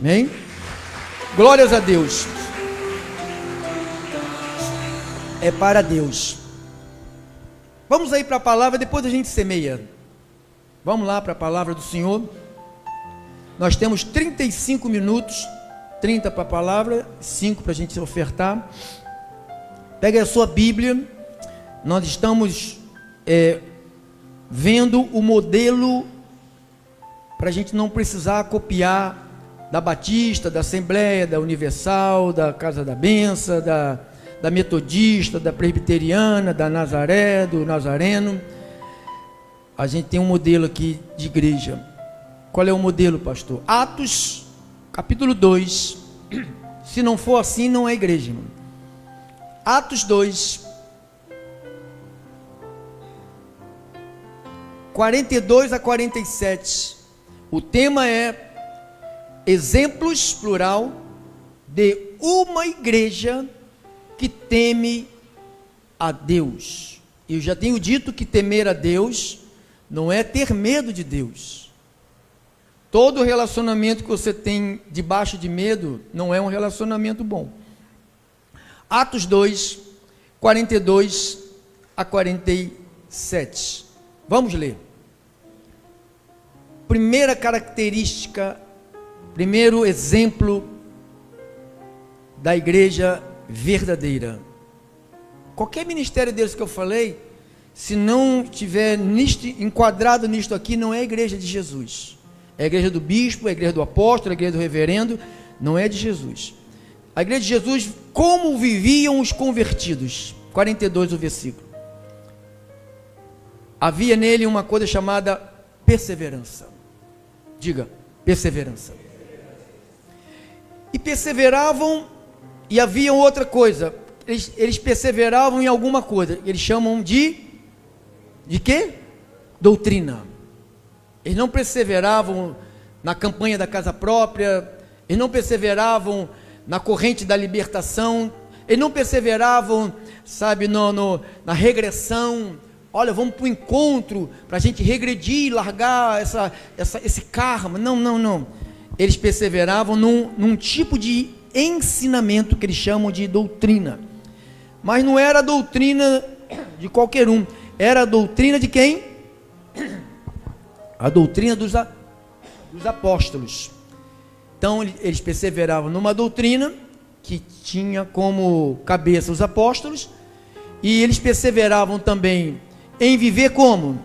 Amém? Glórias a Deus. É para Deus. Vamos aí para a palavra, depois a gente semeia. Vamos lá para a palavra do Senhor. Nós temos 35 minutos, 30 para a palavra, 5 para a gente ofertar. Pegue a sua Bíblia. Nós estamos vendo o modelo para a gente não precisar copiar da Batista, da Assembleia, da Universal, da Casa da Benção, da Metodista, da Presbiteriana, da Nazaré, do Nazareno. A gente tem um modelo aqui de igreja. Qual é o modelo, pastor? Atos, capítulo 2. Se não for assim, não é igreja, irmão. Atos 2, 42 a 47. O tema é exemplos, plural, de uma igreja que teme a Deus. Eu já tenho dito que temer a Deus não é ter medo de Deus. Todo relacionamento que você tem debaixo de medo não é um relacionamento bom. Atos 2, 42 a 47. Vamos ler. Primeira característica, primeiro exemplo da igreja verdadeira. Qualquer ministério deles que eu falei, se não tiver enquadrado nisto aqui, não é a igreja de Jesus. É a igreja do bispo, é a igreja do apóstolo, é a igreja do reverendo, não é de Jesus. A igreja de Jesus, como viviam os convertidos? 42 o versículo. Havia nele uma coisa chamada perseverança. Diga, perseverança. E perseveravam, e havia outra coisa, eles perseveravam em alguma coisa, eles chamam de quê? Doutrina. Eles não perseveravam na campanha da casa própria, eles não perseveravam na corrente da libertação, eles não perseveravam, sabe, na regressão. Olha, vamos para o encontro, para a gente regredir, largar esse karma. Não. Eles perseveravam num tipo de ensinamento que eles chamam de doutrina. Mas não era a doutrina de qualquer um. Era a doutrina de quem? A doutrina dos apóstolos. Então eles perseveravam numa doutrina que tinha como cabeça os apóstolos. E eles perseveravam também em viver como?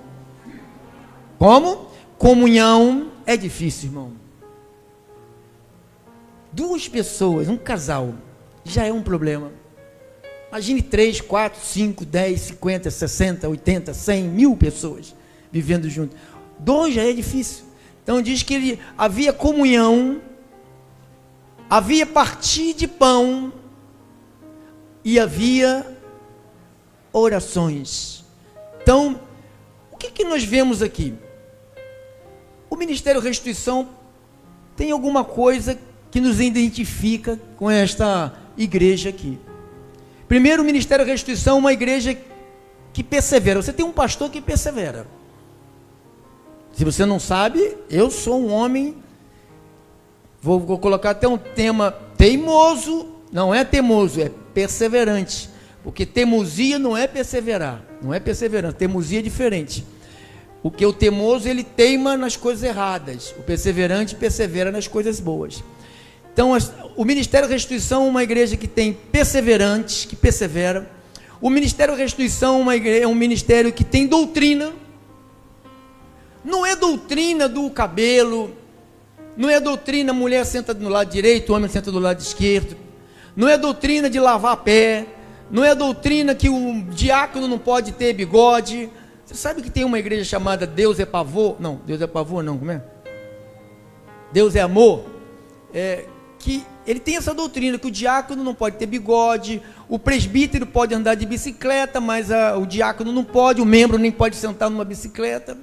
Como? Comunhão é difícil, irmão. 2 pessoas, um casal, já é um problema. Imagine 3, 4, 5, 10, 50, 60, 80, 100, 1000 pessoas vivendo juntos. 2 já é difícil. Então diz que havia comunhão, havia partir de pão e havia orações. Então, o que nós vemos aqui? O Ministério Restituição tem alguma coisa que nos identifica com esta igreja aqui. Primeiro, o Ministério Restituição é uma igreja que persevera. Você tem um pastor que persevera. Se você não sabe, eu sou um homem, vou colocar até um tema teimoso, não é teimoso, é perseverante. Porque teimosia não é perseverar, não é perseverança, teimosia é diferente. O que o teimoso, ele teima nas coisas erradas, o perseverante persevera nas coisas boas. Então, o Ministério Restituição é uma igreja que tem perseverantes, que persevera. O Ministério Restituição é um ministério que tem doutrina. Não é doutrina do cabelo, não é doutrina mulher senta do lado direito, homem senta do lado esquerdo. Não é doutrina de lavar pé. Não é doutrina que o diácono não pode ter bigode. Você sabe que tem uma igreja chamada Deus é Pavor? Não, Deus é Pavor não, como é? Deus é Amor. Que ele tem essa doutrina que o diácono não pode ter bigode, o presbítero pode andar de bicicleta, mas o diácono não pode, o membro nem pode sentar numa bicicleta.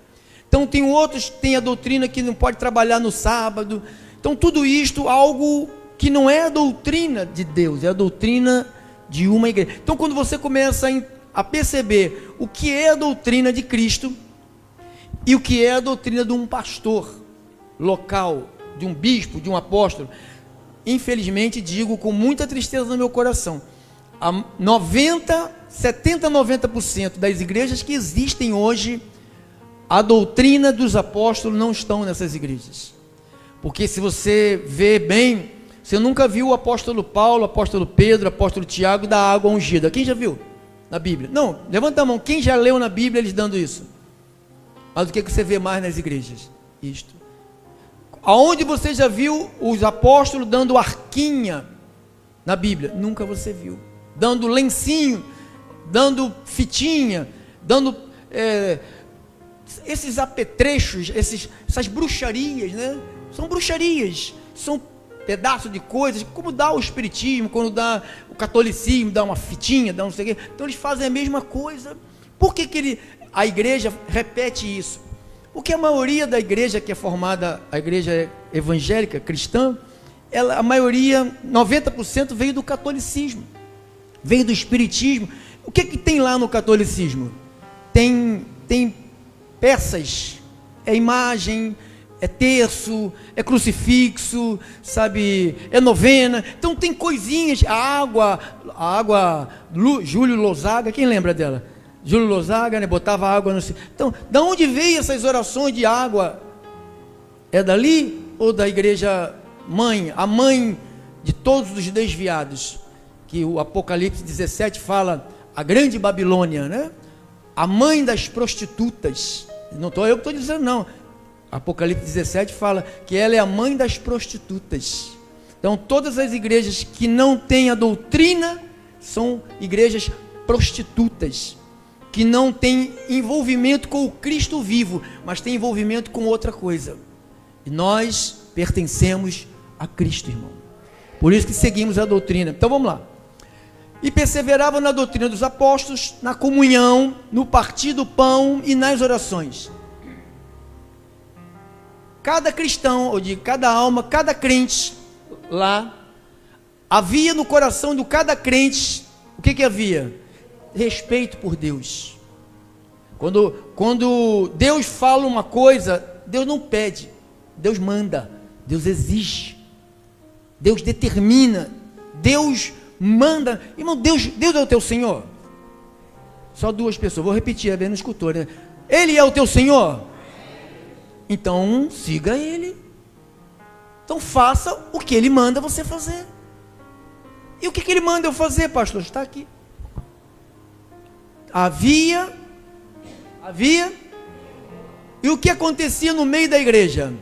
Então tem outros que tem a doutrina que não pode trabalhar no sábado. Então tudo isto, algo que não é a doutrina de Deus, é a doutrina de uma igreja. Então quando você começa a perceber o que é a doutrina de Cristo e o que é a doutrina de um pastor local, de um bispo, de um apóstolo. Infelizmente, digo com muita tristeza no meu coração, 90% das igrejas que existem hoje, a doutrina dos apóstolos não estão nessas igrejas. Porque se você vê bem, você nunca viu o apóstolo Paulo, o apóstolo Pedro, o apóstolo Tiago dar água ungida. Quem já viu na Bíblia? Não, levanta a mão. Quem já leu na Bíblia eles dando isso? Mas o que você vê mais nas igrejas? Isto. Aonde você já viu os apóstolos dando arquinha na Bíblia? Nunca você viu. Dando lencinho, dando fitinha, dando esses apetrechos, essas bruxarias, né? São bruxarias, são pedaços de coisas, como dá o espiritismo, quando dá o catolicismo, dá uma fitinha, dá não sei o quê. Então eles fazem a mesma coisa. Por que a igreja repete isso? Porque a maioria da igreja que é formada, a igreja evangélica, cristã, a maioria, 90% veio do catolicismo, veio do espiritismo. O que tem lá no catolicismo? Tem peças, é imagem, é terço, é crucifixo, sabe, é novena. Então tem coisinhas, a água, Júlio Lozaga, quem lembra dela? Júlio Lozaga, né, botava água no... Então, da onde veio essas orações de água? É dali ou da igreja mãe, a mãe de todos os desviados? Que o Apocalipse 17 fala, a grande Babilônia, né? A mãe das prostitutas. Não estou eu que estou dizendo, não. Apocalipse 17 fala que ela é a mãe das prostitutas. Então, todas as igrejas que não têm a doutrina são igrejas prostitutas, que não têm envolvimento com o Cristo vivo, mas têm envolvimento com outra coisa. E nós pertencemos a Cristo, irmão. Por isso que seguimos a doutrina. Então vamos lá. E perseveravam na doutrina dos apóstolos, na comunhão, no partir do pão e nas orações. Cada cristão, ou de cada alma, cada crente lá, havia no coração de cada crente, o que havia? Respeito por Deus. Quando Deus fala uma coisa, Deus não pede, Deus manda, Deus exige, Deus determina, Deus manda. Irmão, Deus é o teu Senhor? Só duas pessoas, vou repetir, a ver no escutor, né? Ele é o teu Senhor? Então siga Ele. Então faça o que Ele manda você fazer. E o que Ele manda eu fazer, pastor? Está aqui. Havia, e o que acontecia no meio da igreja?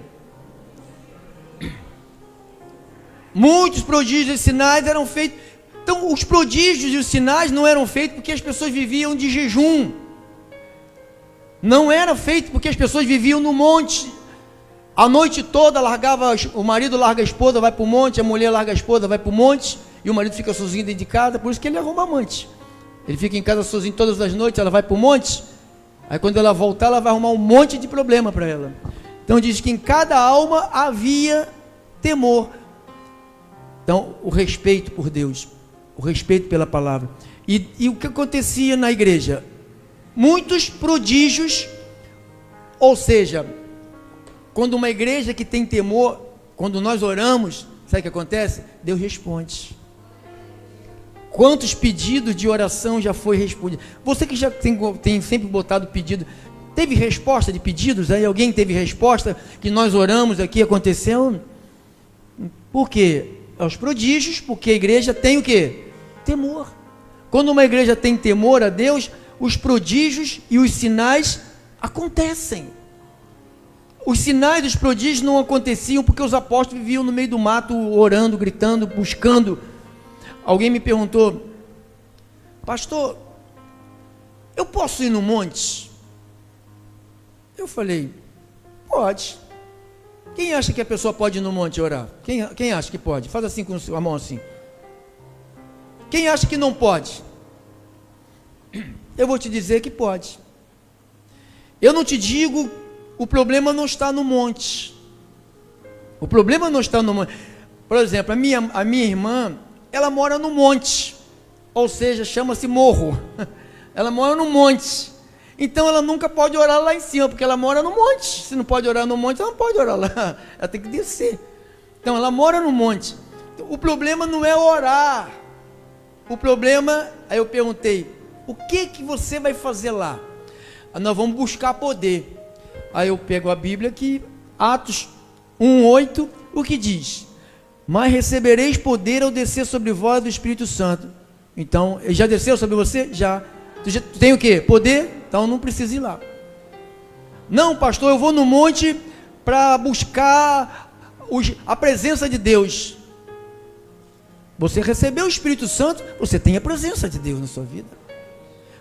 Muitos prodígios e sinais eram feitos. Então os prodígios e os sinais não eram feitos porque as pessoas viviam de jejum, não era feito porque as pessoas viviam no monte, a noite toda o marido larga a esposa, vai para o monte, a mulher larga a esposa, vai para o monte, e o marido fica sozinho dentro de casa. Por isso que ele arruma amante. Ele fica em casa sozinho todas as noites, ela vai para o monte, aí quando ela voltar, ela vai arrumar um monte de problema para ela. Então diz que em cada alma havia temor. Então o respeito por Deus, o respeito pela palavra. E o que acontecia na igreja? Muitos prodígios, ou seja, quando uma igreja que tem temor, quando nós oramos, sabe o que acontece? Deus responde. Quantos pedidos de oração já foi respondido? Você que já tem sempre botado pedido, teve resposta de pedidos aí? Alguém teve resposta que nós oramos aqui, aconteceu? Por quê? Aos prodígios, porque a igreja tem o quê? Temor. Quando uma igreja tem temor a Deus, os prodígios e os sinais acontecem. Os sinais dos prodígios não aconteciam porque os apóstolos viviam no meio do mato, orando, gritando, buscando. Alguém me perguntou, pastor, eu posso ir no monte? Eu falei, pode. Quem acha que a pessoa pode ir no monte orar? Quem acha que pode? Faz assim com a mão assim. Quem acha que não pode? Eu vou te dizer que pode. Eu não te digo, o problema não está no monte. O problema não está no monte. Por exemplo, a minha irmã, ela mora no monte, ou seja, chama-se morro. Ela mora no monte. Então ela nunca pode orar lá em cima, porque ela mora no monte. Se não pode orar no monte, ela não pode orar lá. Ela tem que descer. Então ela mora no monte. O problema não é orar. O problema, aí eu perguntei, o que você vai fazer lá? Nós vamos buscar poder. Aí eu pego a Bíblia aqui, Atos 1:8, o que diz? Mas recebereis poder ao descer sobre vós do Espírito Santo. Então, ele já desceu sobre você? Já. Tu tem o quê? Poder? Então não precisa ir lá. Não, pastor, eu vou no monte para buscar a presença de Deus. Você recebeu o Espírito Santo, você tem a presença de Deus na sua vida.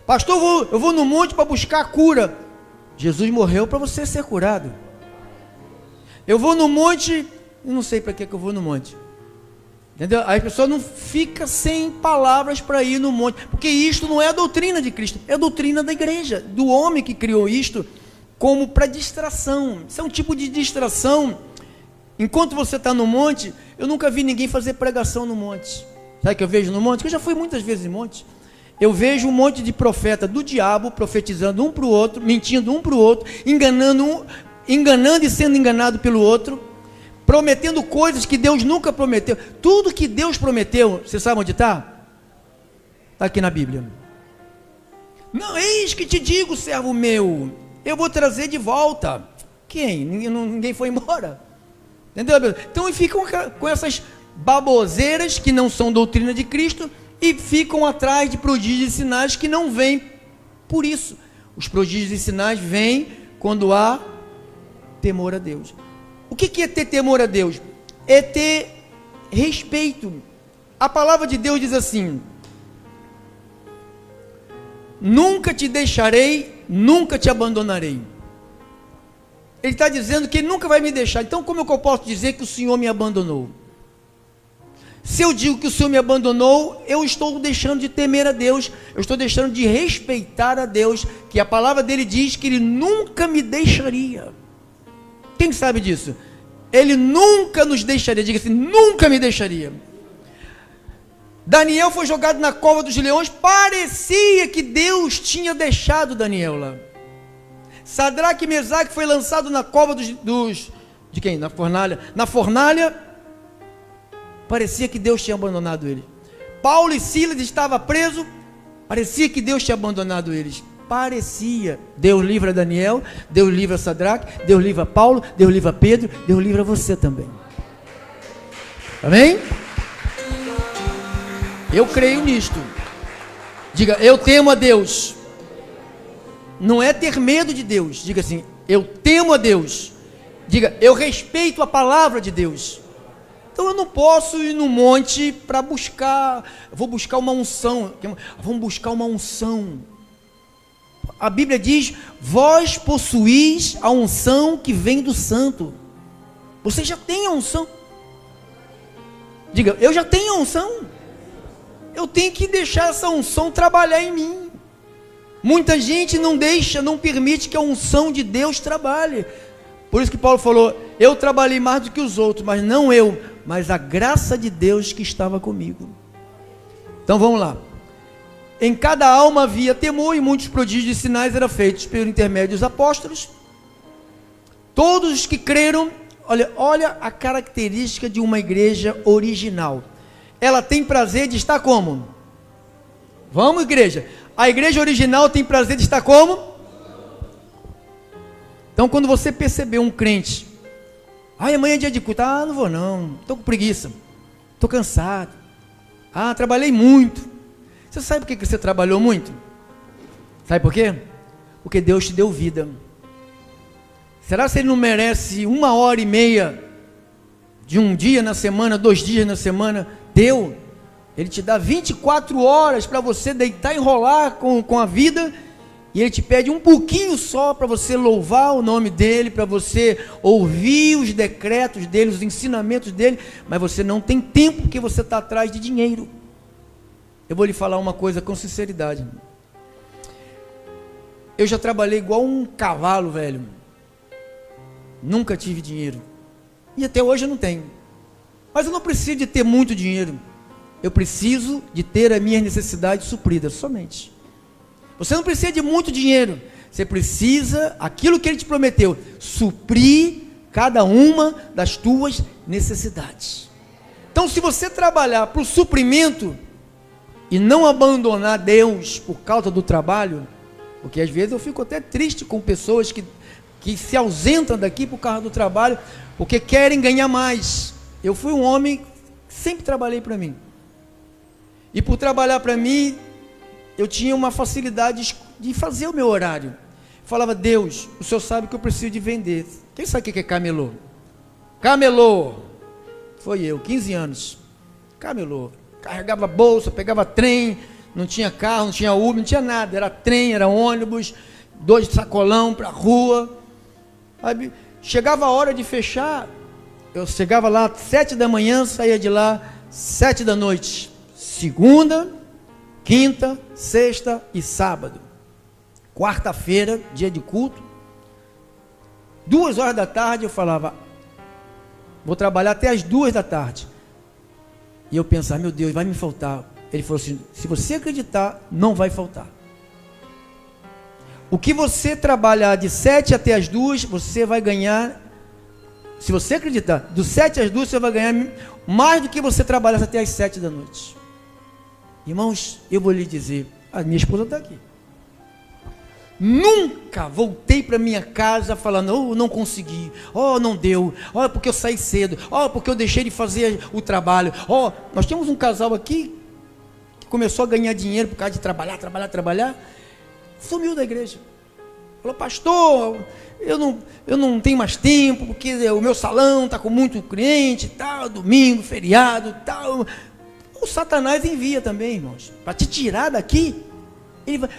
Pastor, eu vou no monte para buscar a cura. Jesus morreu para você ser curado. Eu vou no monte, eu não sei para que eu vou no monte. Entendeu? Aí a pessoa não fica sem palavras para ir no monte, porque isto não é a doutrina de Cristo, é a doutrina da igreja, do homem que criou isto como para distração. Isso é um tipo de distração. Enquanto você está no monte, eu nunca vi ninguém fazer pregação no monte. Sabe o que eu vejo no monte? Porque eu já fui muitas vezes em monte. Eu vejo um monte de profeta do diabo profetizando um para o outro, mentindo um para o outro, enganando e sendo enganado pelo outro, prometendo coisas que Deus nunca prometeu. Tudo que Deus prometeu, você sabe onde está? Está aqui na Bíblia. Não, eis que te digo, servo meu, eu vou trazer de volta. Quem? Ninguém foi embora. Entendeu? Então ficam com essas baboseiras que não são doutrina de Cristo e ficam atrás de prodígios e sinais que não vêm por isso. Os prodígios e sinais vêm quando há temor a Deus. O que é ter temor a Deus? É ter respeito. A palavra de Deus diz assim: nunca te deixarei, nunca te abandonarei. Ele está dizendo que ele nunca vai me deixar. Então como é que eu posso dizer que o Senhor me abandonou? Se eu digo que o Senhor me abandonou, eu estou deixando de temer a Deus, eu estou deixando de respeitar a Deus, que a palavra dele diz que ele nunca me deixaria. Quem sabe disso? Ele nunca nos deixaria, diga assim, nunca me deixaria. Daniel foi jogado na cova dos leões, parecia que Deus tinha deixado Daniel lá. Sadraque e Mesaque foi lançado na cova de quem? Na fornalha. Na fornalha, parecia que Deus tinha abandonado eles. Paulo e Silas estavam presos, parecia que Deus tinha abandonado eles. Parecia. Deus livra Daniel, Deus livra Sadraque, Deus livra Paulo, Deus livra Pedro, Deus livra você também. Amém? Eu creio nisto. Diga, eu temo a Deus. Não é ter medo de Deus. Diga assim, eu temo a Deus. Diga, eu respeito a palavra de Deus. Então eu não posso ir no monte para buscar, vou buscar uma unção. Vamos buscar uma unção. A Bíblia diz, vós possuís a unção que vem do santo. Você já tem a unção. Diga, eu já tenho a unção. Eu tenho que deixar essa unção trabalhar em mim. Muita gente não deixa, não permite que a unção de Deus trabalhe. Por isso que Paulo falou, eu trabalhei mais do que os outros, mas não eu, mas a graça de Deus que estava comigo. Então vamos lá. Em cada alma havia temor e muitos prodígios e sinais eram feitos pelo intermédio dos apóstolos. Todos os que creram, olha a característica de uma igreja original. Ela tem prazer de estar como? Vamos, igreja. A igreja original tem prazer de estar como? Então quando você perceber um crente, amanhã é dia de culto, não vou não, estou com preguiça, estou cansado, trabalhei muito. Você sabe por que você trabalhou muito? Sabe por quê? Porque Deus te deu vida. Será que Ele não merece 1h30 de um dia na semana, 2 dias na semana? Deu. Ele te dá 24 horas para você deitar e enrolar com a vida, e Ele te pede um pouquinho só para você louvar o nome dEle, para você ouvir os decretos dEle, os ensinamentos dEle, mas você não tem tempo porque você está atrás de dinheiro. Eu vou lhe falar uma coisa com sinceridade. Eu já trabalhei igual um cavalo, velho. Nunca tive dinheiro. E até hoje eu não tenho. Mas eu não preciso de ter muito dinheiro. Eu preciso de ter as minhas necessidades supridas, somente. Você não precisa de muito dinheiro. Você precisa, aquilo que Ele te prometeu, suprir cada uma das tuas necessidades. Então, se você trabalhar para o suprimento e não abandonar Deus por causa do trabalho, porque às vezes eu fico até triste com pessoas que se ausentam daqui por causa do trabalho, porque querem ganhar mais. Eu fui um homem que sempre trabalhei para mim, e por trabalhar para mim, eu tinha uma facilidade de fazer o meu horário. Falava: Deus, o Senhor sabe que eu preciso de vender. Quem sabe o que é camelô? Camelô, foi eu, 15 anos, camelô, carregava bolsa, pegava trem, não tinha carro, não tinha Uber, não tinha nada, era trem, era ônibus, 2 sacolão para a rua. Aí, chegava a hora de fechar, eu chegava lá 7 da manhã, saía de lá 7 da noite, segunda, quinta, sexta e sábado. Quarta-feira, dia de culto, 2 horas da tarde eu falava: vou trabalhar até as 2 da tarde. E eu pensava: meu Deus, vai me faltar. Ele falou assim: se você acreditar, não vai faltar. O que você trabalhar de 7 até as 2, você vai ganhar. Se você acreditar, dos 7 às 2, você vai ganhar mais do que você trabalhasse até as 7 da noite. Irmãos, eu vou lhe dizer, a minha esposa está aqui. Nunca voltei para minha casa falando: oh, não consegui, oh, não deu, oh, porque eu saí cedo, oh, porque eu deixei de fazer o trabalho. Oh, nós temos um casal aqui que começou a ganhar dinheiro por causa de trabalhar, sumiu da igreja. Falou: pastor, eu não tenho mais tempo, porque o meu salão está com muito cliente, tal, domingo, feriado, tal. O Satanás envia também, irmãos, para te tirar daqui.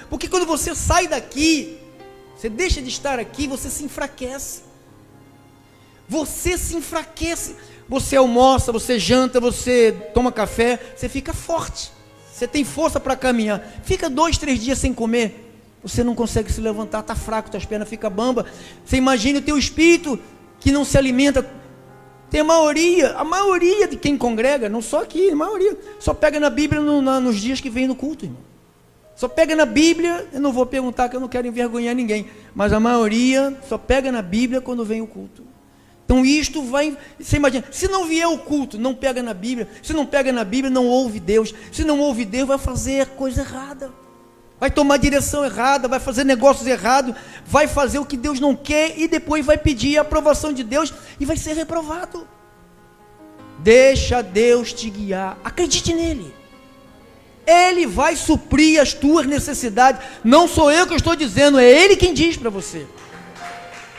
Porque quando você sai daqui, você deixa de estar aqui, você se enfraquece. Você almoça, você janta, você toma café, você fica forte, você tem força para caminhar. Fica 2, 3 dias sem comer, você não consegue se levantar, está fraco, suas pernas ficam bamba. Você imagina o teu espírito que não se alimenta. Tem a maioria de quem congrega, não só aqui, a maioria, só pega na Bíblia nos dias que vem no culto, irmão. Só pega na Bíblia, eu não vou perguntar que eu não quero envergonhar ninguém, mas a maioria só pega na Bíblia quando vem o culto. Então isto vai, você imagina, se não vier o culto, não pega na Bíblia, se não pega na Bíblia, não ouve Deus, se não ouve Deus, vai fazer coisa errada, vai tomar direção errada, vai fazer negócios errados, vai fazer o que Deus não quer e depois vai pedir a aprovação de Deus e vai ser reprovado. Deixa Deus te guiar, acredite nele. Ele vai suprir as tuas necessidades. Não sou eu que estou dizendo, é Ele quem diz para você.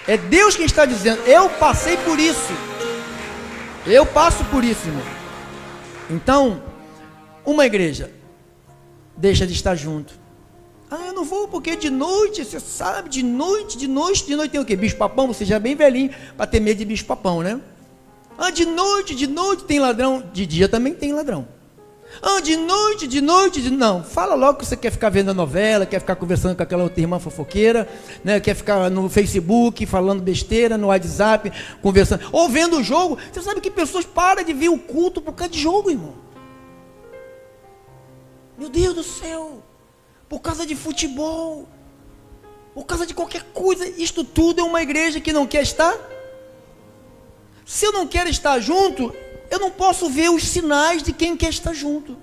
É Deus quem está dizendo. Eu passei por isso. Eu passo por isso, irmão. Então, uma igreja deixa de estar junto. Ah, eu não vou porque de noite, você sabe, de noite tem o quê? Bicho-papão, você já é bem velhinho para ter medo de bicho-papão, né? Ah, de noite tem ladrão. De dia também tem ladrão. Ah, de noite, não, fala logo que você quer ficar vendo a novela, quer ficar conversando com aquela outra irmã fofoqueira, né? Quer ficar no Facebook, falando besteira, no WhatsApp, conversando, ou vendo o jogo. Você sabe que pessoas param de ver o culto por causa de jogo, irmão. Meu Deus do céu, por causa de futebol, por causa de qualquer coisa. Isto tudo é uma igreja que não quer estar. Se eu não quero estar junto, eu não posso ver os sinais de quem quer estar junto.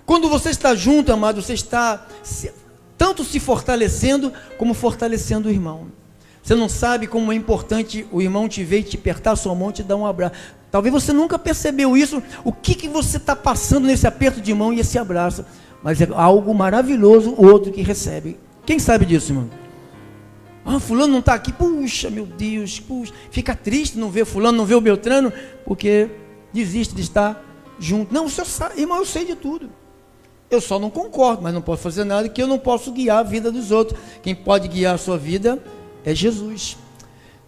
Quando você está junto, amado, você está tanto se fortalecendo, como fortalecendo o irmão. Você não sabe como é importante o irmão te ver, te apertar a sua mão, te dar um abraço. Talvez você nunca percebeu isso, o que você está passando nesse aperto de mão e esse abraço. Mas é algo maravilhoso o outro que recebe. Quem sabe disso, irmão? Ah, fulano não está aqui, puxa, meu Deus, puxa. Fica triste não ver fulano, não ver o Beltrano, porque desiste de estar junto. Não, o senhor sabe, irmão, eu sei de tudo. Eu só não concordo, mas não posso fazer nada, que eu não posso guiar a vida dos outros. Quem pode guiar a sua vida é Jesus.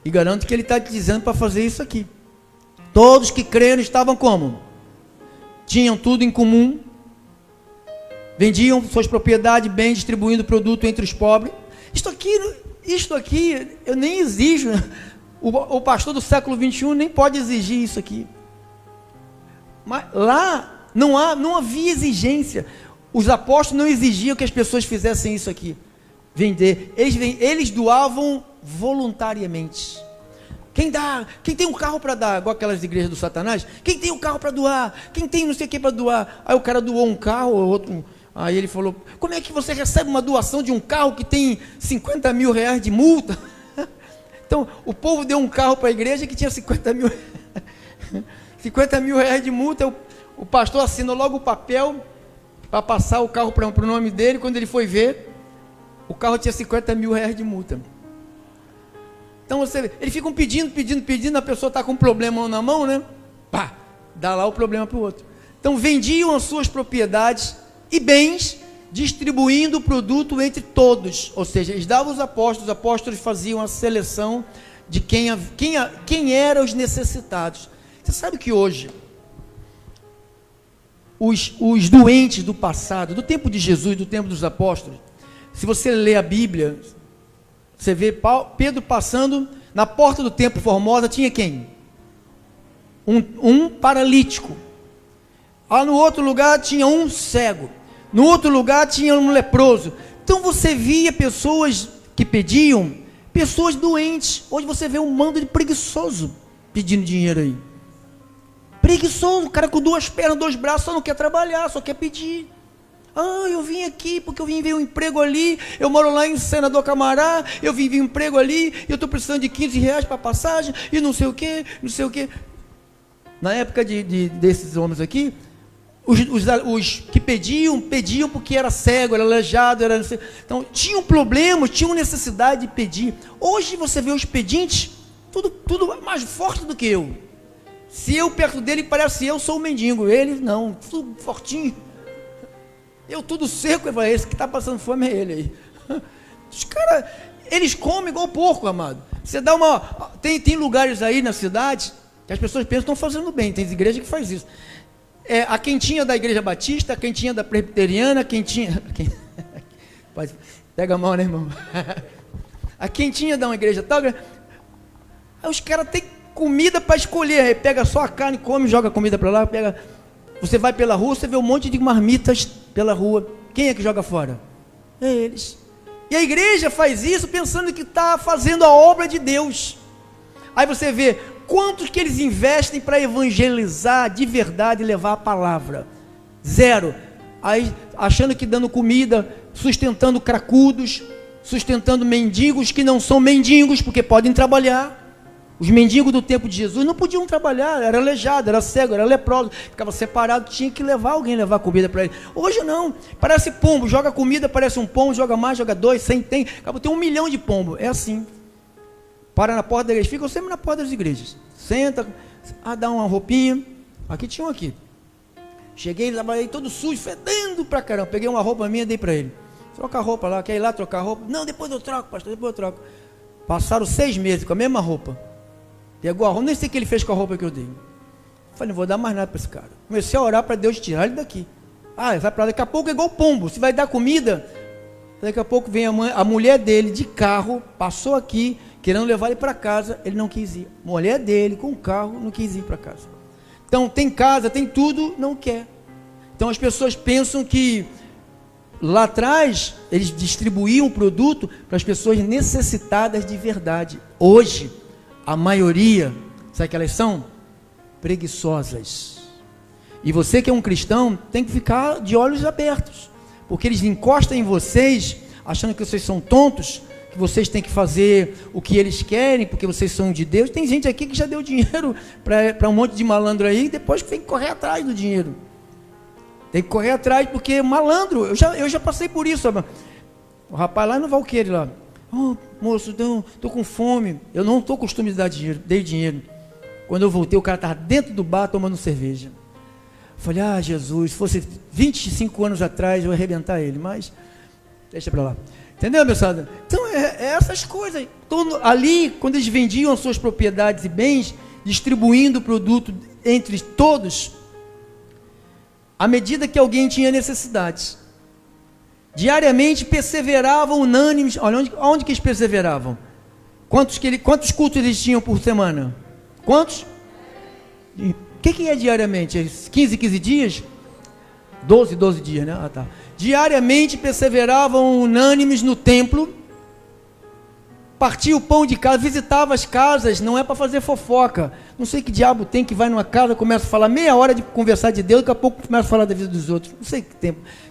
E garanto que Ele está te dizendo para fazer isso aqui. Todos que creram estavam como? Tinham tudo em comum, vendiam suas propriedades, bens, distribuindo produto entre os pobres. Isto aqui, eu nem exijo. O pastor do século 21 nem pode exigir isso aqui. Mas lá não havia exigência. Os apóstolos não exigiam que as pessoas fizessem isso aqui. Vender. Eles doavam voluntariamente. Quem tem um carro para dar? Igual aquelas igrejas do Satanás. Quem tem um carro para doar? Quem tem não sei o que para doar? Aí o cara doou um carro, o outro... Aí ele falou, como é que você recebe uma doação de um carro que tem 50 mil reais de multa? Então, o povo deu um carro para a igreja que tinha 50 mil reais de multa. O pastor assinou logo o papel para passar o carro para o nome dele. Quando ele foi ver, o carro tinha 50 mil reais de multa. Então, eles ficam pedindo, a pessoa está com um problema na mão, né? Pá, dá lá o problema para o outro. Então, vendiam as suas propriedades e bens, distribuindo o produto entre todos. Ou seja, eles davam os apóstolos faziam a seleção de quem eram os necessitados. Você sabe que hoje, os doentes do passado, do tempo de Jesus, do tempo dos apóstolos, se você ler a Bíblia, você vê Pedro passando na porta do templo Formosa, tinha quem? Um paralítico. Lá no outro lugar tinha um cego. No outro lugar tinha um leproso. Então você via pessoas que pediam, pessoas doentes. Hoje você vê um mando de preguiçoso pedindo dinheiro aí. Preguiçoso, o cara com 2 pernas, 2 braços, só não quer trabalhar, só quer pedir. Eu vim aqui porque eu vim ver um emprego ali, eu moro lá em Senador Camará, eu vim ver um emprego ali, eu estou precisando de 15 reais para passagem, e não sei o que. Na época desses homens aqui, os que pediam porque era cego, era aleijado, então tinham problemas, tinham necessidade de pedir. Hoje você vê os pedintes, tudo mais forte do que eu. Se eu perto dele, parece eu sou o mendigo, ele não, tudo fortinho. Eu tudo seco, eu falei, esse que está passando fome é ele aí. Os caras, eles comem igual porco, amado. Você dá tem lugares aí na cidade que as pessoas pensam que estão fazendo bem, tem igreja que faz isso. A quentinha da igreja batista, a quentinha da presbiteriana, pega a mão, né, irmão? A quentinha da uma igreja tal, aí os caras têm comida para escolher, aí pega só a carne, come, joga a comida para lá, você vai pela rua, você vê um monte de marmitas pela rua, quem é que joga fora? É eles. E a igreja faz isso pensando que está fazendo a obra de Deus. Aí você vê quantos que eles investem para evangelizar de verdade e levar a palavra? 0. Aí achando que dando comida, sustentando cracudos, sustentando mendigos que não são mendigos, porque podem trabalhar. Os mendigos do tempo de Jesus não podiam trabalhar, era aleijado, era cego, era leproso, ficava separado, tinha que levar comida para ele. Hoje não, parece pombo, joga comida, parece um pombo, joga mais, joga 2, 100, acaba tem 1 milhão de pombo, é assim. Para na porta da igreja, ficam sempre na porta das igrejas, senta, dá uma roupinha, aqui tinha um aqui. Cheguei, trabalhei todo sujo, fedendo pra caramba, peguei uma roupa minha e dei para ele. Troca a roupa lá, quer ir lá trocar a roupa? Não, depois eu troco, pastor, depois eu troco. Passaram 6 meses com a mesma roupa. Pegou a roupa, nem sei o que ele fez com a roupa que eu dei. Falei, não vou dar mais nada para esse cara. Comecei a orar para Deus tirar ele daqui. Vai para lá, daqui a pouco é igual pombo. Se vai dar comida, daqui a pouco vem a mulher dele de carro, passou aqui, querendo levar ele para casa, ele não quis ir. Mulher dele com o carro, não quis ir para casa. Então tem casa, tem tudo, não quer. Então as pessoas pensam que lá atrás eles distribuíam o produto para as pessoas necessitadas de verdade. Hoje, a maioria, sabe o que elas são? Preguiçosas. E você que é um cristão, tem que ficar de olhos abertos, porque eles encostam em vocês, achando que vocês são tontos, que vocês têm que fazer o que eles querem, porque vocês são de Deus. Tem gente aqui que já deu dinheiro para um monte de malandro aí, depois que tem que correr atrás do dinheiro. Tem que correr atrás, porque malandro, eu já passei por isso. O rapaz lá no Valqueire, lá, moço, estou com fome, eu não estou costume de dar dinheiro, dei dinheiro. Quando eu voltei, o cara estava dentro do bar tomando cerveja. Falei, Jesus, se fosse 25 anos atrás, eu ia arrebentar ele, mas deixa para lá. Entendeu, meu senhor? Então, é essas coisas. Então, ali, quando eles vendiam as suas propriedades e bens, distribuindo o produto entre todos, à medida que alguém tinha necessidades, diariamente perseveravam unânimes. Olha, onde que eles perseveravam? Quantos cultos eles tinham por semana? Quantos? O que é diariamente? 15 dias? 12 dias, né? Tá. Diariamente perseveravam unânimes no templo, partia o pão de casa, visitava as casas, não é para fazer fofoca. Não sei que diabo tem que vai numa casa, começa a falar meia hora de conversar de Deus, daqui a pouco começa a falar da vida dos outros. Não sei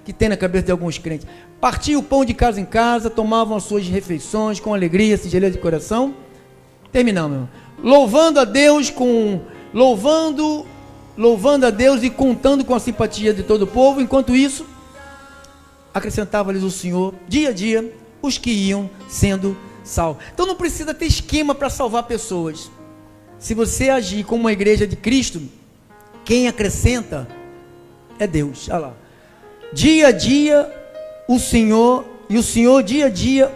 que tem na cabeça de alguns crentes. Partia o pão de casa em casa, tomavam as suas refeições com alegria, singeleza de coração. Terminamos, irmão. Louvando a Deus louvando a Deus e contando com a simpatia de todo o povo. Enquanto isso, acrescentava-lhes o Senhor, dia a dia, os que iam sendo salvos. Então não precisa ter esquema para salvar pessoas. Se você agir como uma igreja de Cristo, quem acrescenta é Deus. Olha lá. Dia a dia, o Senhor dia a dia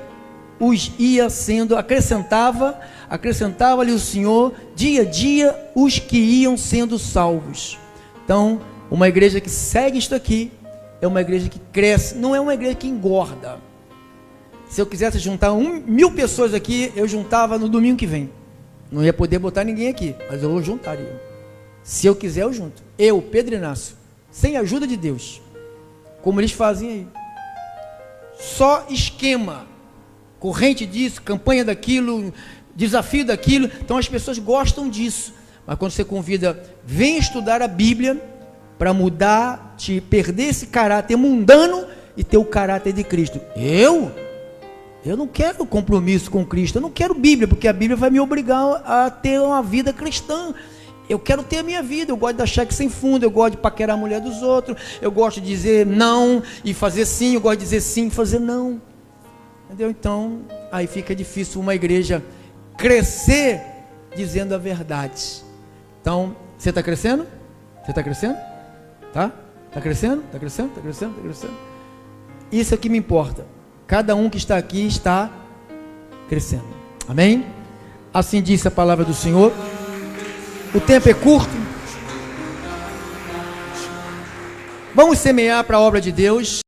os ia sendo, acrescentava-lhe o Senhor, dia a dia, os que iam sendo salvos. Então, uma igreja que segue isto aqui, é uma igreja que cresce, não é uma igreja que engorda. Se eu quisesse juntar 1.000 pessoas aqui, eu juntava no domingo que vem. Não ia poder botar ninguém aqui, mas eu juntaria. Se eu quiser, eu junto. Eu, Pedro Inácio, sem a ajuda de Deus, como eles fazem aí. Só esquema, corrente disso, campanha daquilo, desafio daquilo. Então as pessoas gostam disso. Mas quando você convida, vem estudar a Bíblia para mudar, te perder esse caráter mundano e ter o caráter de Cristo. Eu não quero compromisso com Cristo, eu não quero Bíblia, porque a Bíblia vai me obrigar a ter uma vida cristã. Eu quero ter a minha vida, eu gosto de dar cheque sem fundo, eu gosto de paquerar a mulher dos outros, eu gosto de dizer não e fazer sim, eu gosto de dizer sim e fazer não. Entendeu? Então, aí fica difícil uma igreja crescer dizendo a verdade. Então, você está crescendo? Você está crescendo? Tá? Está crescendo? Está crescendo? Está crescendo? Está crescendo? Isso é que me importa. Cada um que está aqui está crescendo. Amém? Assim disse a palavra do Senhor. O tempo é curto. Vamos semear para a obra de Deus.